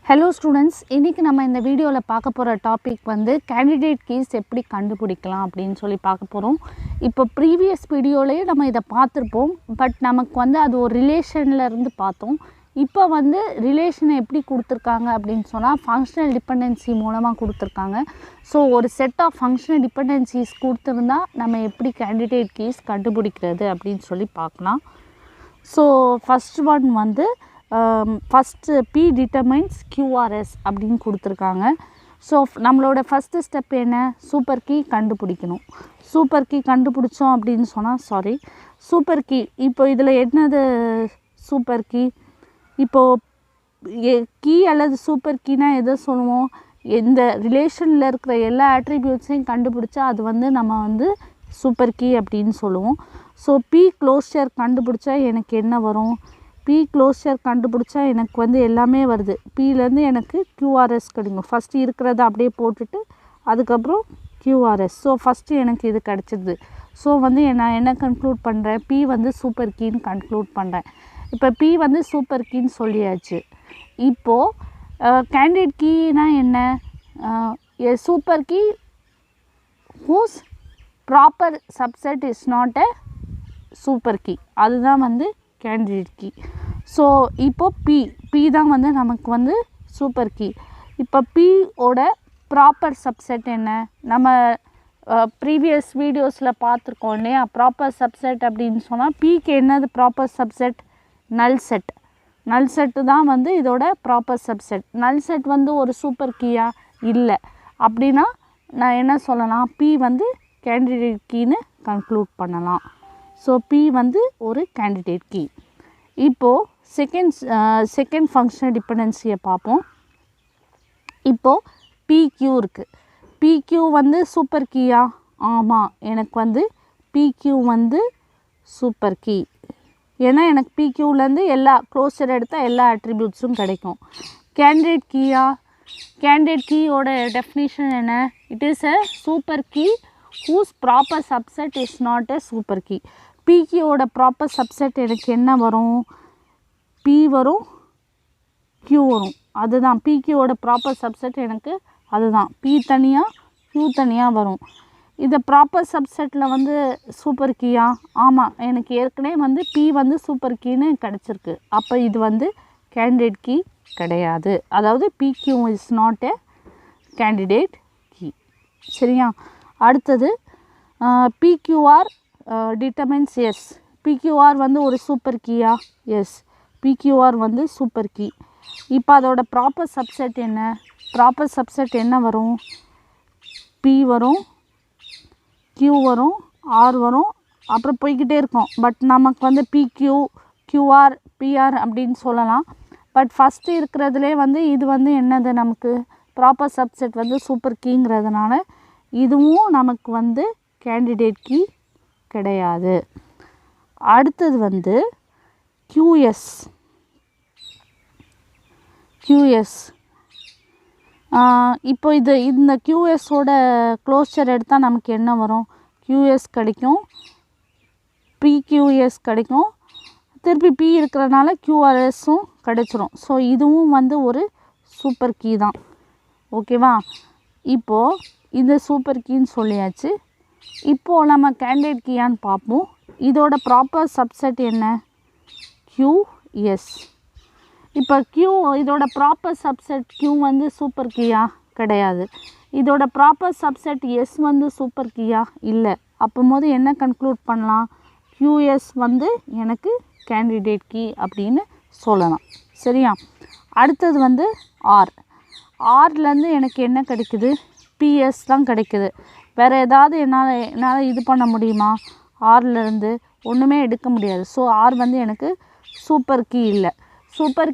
Hello students, இன்னைக்கு நம்ம இந்த வீடியோல பார்க்க போற டாபிக் வந்து கேண்டிடேட் கீஸ் எப்படி கண்டுபிடிக்கலாம் அப்படினு சொல்லி பார்க்க போறோம். இப்போ previous வீடியோலயே நம்ம இத பார்த்திருப்போம். பட் நமக்கு வந்து அது ஒரு ரிலேஷன்ல இருந்து பார்த்தோம். இப்போ வந்து ரிலேஷனை எப்படி கொடுத்திருக்காங்க அப்படினு சொன்னா functional dependency மூலமா கொடுத்திருக்காங்க. சோ ஒரு செட் ஆஃப் functional dependencies கொடுத்திருந்தா நம்ம எப்படி கேண்டிடேட் கீஸ் கண்டுபிடிக்கிறது அப்படினு சொல்லி பார்க்கலாம். So first one வந்து first P determines QRS அப்படின்னு கொடுத்துருக்காங்க. ஸோ நம்மளோட ஃபஸ்ட்டு ஸ்டெப் என்ன, சூப்பர் கீ கண்டுபிடிக்கணும். சூப்பர் கீ கண்டுபிடிச்சோம் அப்படின்னு சொன்னால் சூப்பர் கீ இப்போ இதில் என்னது சூப்பர் கீ, இப்போது கீ அல்லது சூப்பர் கீனா எதை சொல்லுவோம், எந்த ரிலேஷனில் இருக்கிற எல்லா ஆட்ரிபியூட்ஸையும் கண்டுபிடிச்சா அது வந்து நம்ம வந்து சூப்பர் கீ அப்படின்னு சொல்லுவோம். ஸோ P க்ளோஷர் கண்டுபிடிச்சா எனக்கு என்ன வரும், P க்ளோஷர் கண்டுபிடிச்சா எனக்கு வந்து எல்லாமே வருது. Pலேருந்து எனக்கு QRS கிடைக்கும். ஃபஸ்ட்டு இருக்கிறத அப்படியே போட்டுட்டு அதுக்கப்புறம் QRS. ஸோ ஃபஸ்ட்டு எனக்கு இது கிடச்சிது. ஸோ வந்து நான் என்ன கன்க்ளூட் பண்ணுறேன், P வந்து சூப்பர் கீன்னு கன்க்ளூட் பண்ணுறேன். இப்போ P வந்து சூப்பர் கீன்னு சொல்லியாச்சு. இப்போது கேண்டிடேட் கீனா என்ன, super key whose proper subset is not a super key, அதுதான் வந்து கேண்டிடேட் கீ. ஸோ இப்போ P தான் வந்து நமக்கு வந்து சூப்பர் கீ. இப்போ P ஓட ப்ராப்பர் சப்செட் என்ன, நம்ம ப்ரீவியஸ் வீடியோஸில் பார்த்துருக்கோம் இல்லையா. ப்ராப்பர் சப்செட் அப்படின்னு சொன்னால் Pக்கு என்னது ப்ராப்பர் சப்செட், நல் செட். நல் செட்டு தான் வந்து இதோட ப்ராப்பர் சப்செட். நல் செட் வந்து ஒரு சூப்பர் கீயா இல்லை அப்படின்னா நான் என்ன சொல்லலாம், P வந்து கேண்டிடேட் கீன்னு கன்க்ளூட் பண்ணலாம். ஸோ P வந்து ஒரு கேண்டிடேட் கீ. இப்போது செகண்ட் ஃபங்க்ஷனல் டிபெண்டன்சியை பார்ப்போம். இப்போது PQ இருக்குது. PQ வந்து சூப்பர் கீயா, ஆமாம் எனக்கு வந்து PQ வந்து சூப்பர் கீ. ஏன்னா எனக்கு PQலேருந்து எல்லா க்ளோஸர் எடுத்தால் எல்லா அட்ரிபியூட்ஸும் கிடைக்கும். கேண்டிடேட் கீயா, கேண்டிடேட் கீயோட டெஃபினிஷன் என்ன, it is a super key whose proper subset is not a super key. PQவோட ப்ராப்பர் சப்செட் எனக்கு என்ன வரும், P வரும் Q வரும். அதுதான் PQவோட ப்ராப்பர் சப்செட் எனக்கு அதுதான். P தனியாக Q தனியாக வரும். இந்த ப்ராப்பர் சப்செட்டில் வந்து சூப்பர் கீயா, ஆமாம் எனக்கு ஏற்கனவே வந்து P வந்து சூப்பர் கீன்னு கிடச்சிருக்கு. அப்போ இது வந்து கேண்டிடேட் கீ கிடையாது. அதாவது PQ is not a candidate key. சரியா. அடுத்தது PQR determines எஸ். PQR வந்து ஒரு சூப்பர் கீயா, எஸ் PQR வந்து சூப்பர் கீ. இப்போ அதோட ப்ராப்பர் சப்செட் என்ன, ப்ராப்பர் சப்செட் என்ன வரும், P வரும், Q வரும், R வரும், அப்புறம் போய்கிட்டே இருக்கும். பட் நமக்கு வந்து PQ QR PR அப்படின்னு சொல்லலாம். பட் ஃபஸ்ட்டு இருக்கிறதுலே வந்து இது வந்து என்னது, நமக்கு ப்ராப்பர் சப்செட் வந்து சூப்பர் கீங்கிறதுனால இதுவும் நமக்கு வந்து கேண்டிடேட் கீ கிடையாது. அடுத்தது வந்து QS. இப்போ இந்த QSோட க்ளோஸர் எடுத்தால் நமக்கு என்ன வரும், QS கிடைக்கும், PQS கிடைக்கும், திருப்பி P இருக்கிறனால QRSும் கிடைச்சிரும். ஸோ இதுவும் வந்து ஒரு சூப்பர் கீ தான். ஓகேவா. இப்போது இந்த சூப்பர் கீன்னு சொல்லியாச்சு. இப்போது நம்ம கேண்டிடேட் கீயான்னு பார்ப்போம். இதோட ப்ராப்பர் சப்செட் என்ன, QS. இப்போ இதோட ப்ராப்பர் சப்செட் Q வந்து சூப்பர் கீயா கிடையாது. இதோட ப்ராப்பர் சப்செட் S வந்து சூப்பர் கீயா இல்லை. அப்போது என்ன கன்க்ளூட் பண்ணலாம், QS வந்து எனக்கு கேண்டிடேட் கீ அப்படின்னு சொல்லலாம். சரியா. அடுத்தது வந்து R. Rலேருந்து எனக்கு என்ன கிடைக்குது, PS தான் கிடைக்குது. வேறு ஏதாவது என்னால் இது பண்ண முடியுமா, Rலேருந்து ஒன்றுமே எடுக்க முடியாது. ஸோ R வந்து எனக்கு சூப்பர் கீ இல்லை. சூப்பர்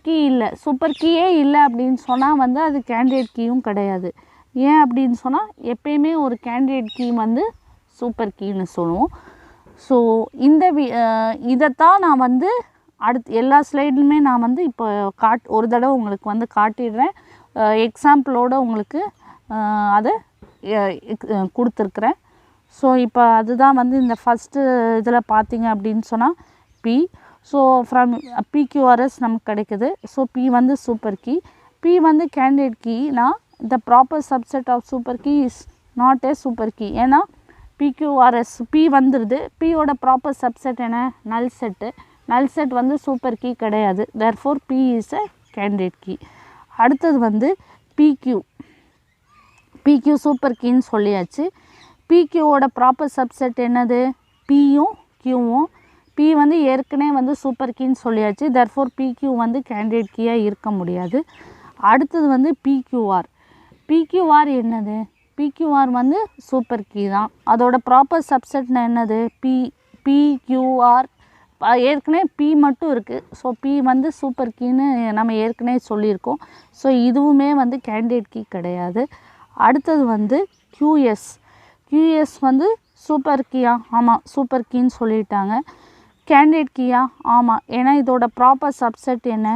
கீயே இல்லை அப்படின்னு சொன்னால் வந்து அது கேண்டிடேட் கீயும் கிடையாது. ஏன் அப்படின்னு சொன்னால் எப்பயுமே ஒரு கேண்டிடேட் கீ வந்து சூப்பர் கீன்னு சொல்லுவோம். ஸோ இதைத்தான் நான் வந்து அடுத்து எல்லா ஸ்லைட்லுமே நான் வந்து இப்போ ஒரு தடவை உங்களுக்கு வந்து காட்டிடுறேன். எக்ஸாம்பிளோடு உங்களுக்கு அதை கொடுத்துருக்குறேன். ஸோ இப்போ அதுதான் வந்து இந்த ஃபஸ்ட்டு இதில் பார்த்தீங்க அப்படின்னு சொன்னால் P. ஸோ ஃப்ரம் PQRS நமக்கு கிடைக்குது. ஸோ P வந்து சூப்பர் கீ. P வந்து candidate keyனா the proper subset of super key is not a super key. ஏன்னா PQRS P வந்துடுது, P ஓட ப்ராப்பர் சப்செட் என்ன, நல் செட்டு. நல் செட் வந்து சூப்பர் கீ கிடையாது. therefore P is a candidate key. அடுத்தது வந்து PQ சூப்பர் கீன்னு சொல்லியாச்சு. PQவோட ப்ராப்பர் சப்செட் என்னது, Pயும் Qவும். P வந்து ஏற்கனவே வந்து சூப்பர் கீன்னு சொல்லியாச்சு. therefore PQ வந்து கேண்டிடேட் கீயாக இருக்க முடியாது. அடுத்தது வந்து PQR என்னது, PQR வந்து சூப்பர் கீ தான். அதோட ப்ராப்பர் சப்செட்னா என்னது, PQR. ஏற்கனவே P மட்டும் இருக்குது. ஸோ P வந்து சூப்பர் கீன்னு நம்ம ஏற்கனவே சொல்லியிருக்கோம். ஸோ இதுவுமே வந்து கேண்டிடேட் கீ கிடையாது. அடுத்தது வந்து QS வந்து சூப்பர் கீயா, ஆமாம் சூப்பர் கீன்னு சொல்லிட்டாங்க. கேண்டிடேட் கீயா, ஆமாம், ஏன்னா இதோட ப்ராப்பர் சப்செட் என்ன,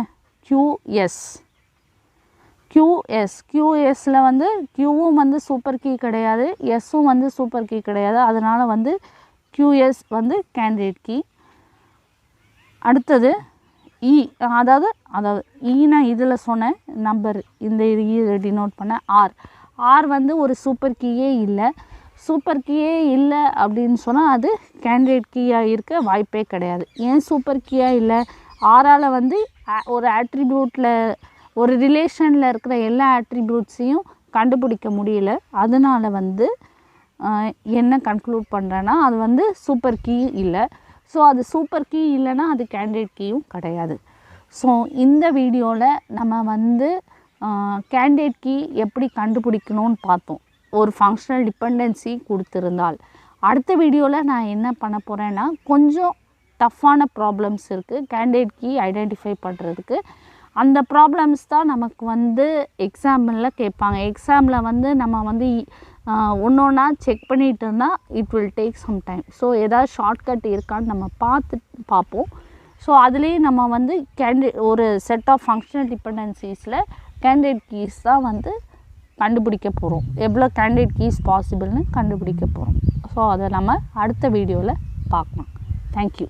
QSல வந்து Qவும் வந்து சூப்பர் கீ கிடையாது, Sவும் வந்து சூப்பர் கீ கிடையாது. அதனால் வந்து QS வந்து கேண்டிடேட் கீ. அடுத்தது அதாவது ஈனா இதில் சொன்ன நம்பர், இந்த டினோட் பண்ண ஆர் வந்து ஒரு சூப்பர் கீயே இல்லை. சூப்பர் கீயே இல்லை அப்படின்னு சொன்னால் அது கேண்டிடேட் கீயாக இருக்க வாய்ப்பே கிடையாது. ஏன் சூப்பர் கீயாக இல்லை, ஆரால் வந்து ஒரு ஆட்ரிபியூட்டில் ஒரு ரிலேஷனில் இருக்கிற எல்லா ஆட்ரிபியூட்ஸையும் கண்டுபிடிக்க முடியல. அதனால் வந்து என்ன கன்க்ளூட் பண்ணுறேன்னா அது வந்து சூப்பர் கீ இல்லை. ஸோ அது சூப்பர் கீ இல்லைன்னா அது கேண்டிடேட் கீயும் கிடையாது. ஸோ இந்த வீடியோவில் நம்ம வந்து கேண்டிடேட் கீ எப்படி கண்டுபிடிக்கணும்னு பார்த்தோம், ஒரு ஃபங்க்ஷனல் டிபெண்டன்சி கொடுத்துருந்தால். அடுத்த வீடியோவில் நான் என்ன பண்ண போகிறேன்னா கொஞ்சம் டஃப்பான ப்ராப்ளம்ஸ் இருக்குது கேண்டிடேட் கீ ஐடென்டிஃபை பண்ணுறதுக்கு. அந்த ப்ராப்ளம்ஸ் தான் நமக்கு வந்து எக்ஸாம்பிளில் கேட்பாங்க. எக்ஸாமில் வந்து நம்ம வந்து ஒன்றா செக் பண்ணிகிட்டு இருந்தால் it will take some time. So ஏதாவது ஷார்ட்கட் இருக்கான்னு நம்ம பார்ப்போம். ஸோ அதுலேயே நம்ம வந்து ஒரு செட் ஆஃப் ஃபங்க்ஷனல் டிபெண்டன்சிஸில் கேண்டிடேட் கீஸ் தான் வந்து கண்டுபிடிக்க போகிறோம். எவ்வளோ கேண்டிடேட் கீஸ் பாசிபிள்னு கண்டுபிடிக்க போகிறோம். ஸோ அதை நம்ம அடுத்த வீடியோவில் பார்க்கலாம். தேங்க்யூ.